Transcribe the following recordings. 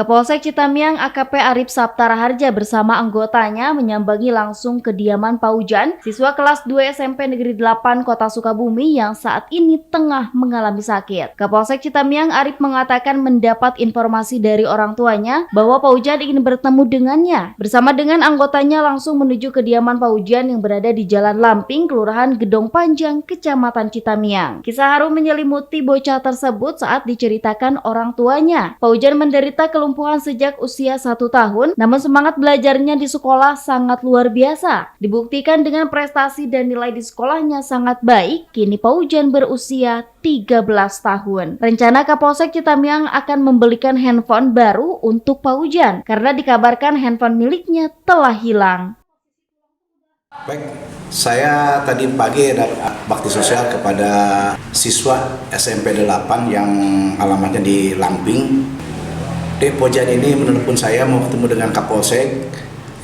Kapolsek Citamiang AKP Arif Saptara Harja bersama anggotanya menyambangi langsung kediaman Paujan, siswa kelas 2 SMP Negeri 8 Kota Sukabumi yang saat ini tengah mengalami sakit. Kapolsek Citamiang Arif mengatakan mendapat informasi dari orang tuanya bahwa Paujan ingin bertemu dengannya. Bersama dengan anggotanya langsung menuju kediaman Paujan yang berada di Jalan Lamping, Kelurahan Gedong Panjang, Kecamatan Citamiang. Kisah haru menyelimuti bocah tersebut saat diceritakan orang tuanya. Paujan menderita kelumpuhan sejak usia 1 tahun, namun semangat belajarnya di sekolah sangat luar biasa. Dibuktikan dengan prestasi dan nilai di sekolahnya sangat baik, kini Paujan berusia 13 tahun. Rencana Kapolsek Citamiang akan membelikan handphone baru untuk Paujan, karena dikabarkan handphone miliknya telah hilang. Baik, saya tadi pagi ada bakti sosial kepada siswa SMP 8 yang alamatnya di Lamping. Dek Paujan ini menelpon saya mau ketemu dengan Kapolsek.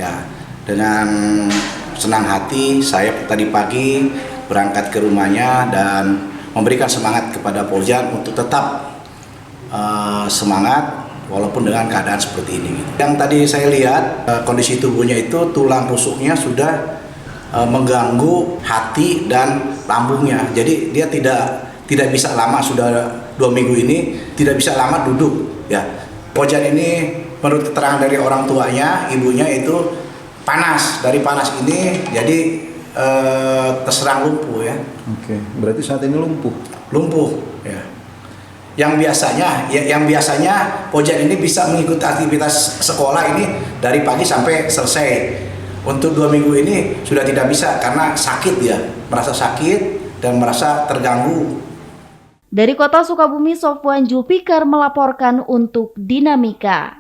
Ya, dengan senang hati saya tadi pagi berangkat ke rumahnya dan memberikan semangat kepada Paujan untuk tetap semangat walaupun dengan keadaan seperti ini. Yang tadi saya lihat kondisi tubuhnya itu tulang rusuknya sudah mengganggu hati dan lambungnya. Jadi dia tidak bisa lama, sudah 2 minggu ini tidak bisa lama duduk. Ya, Paujan ini menurut keterangan dari orang tuanya, ibunya itu panas. Dari panas ini jadi terserang lumpuh ya. Oke, berarti saat ini lumpuh. Lumpuh ya. Yang biasanya Paujan ini bisa mengikuti aktivitas sekolah ini dari pagi sampai selesai. Untuk 2 minggu ini sudah tidak bisa karena sakit dia, merasa sakit dan merasa terganggu. Dari Kota Sukabumi, Sofwan Julfikar melaporkan untuk Dinamika.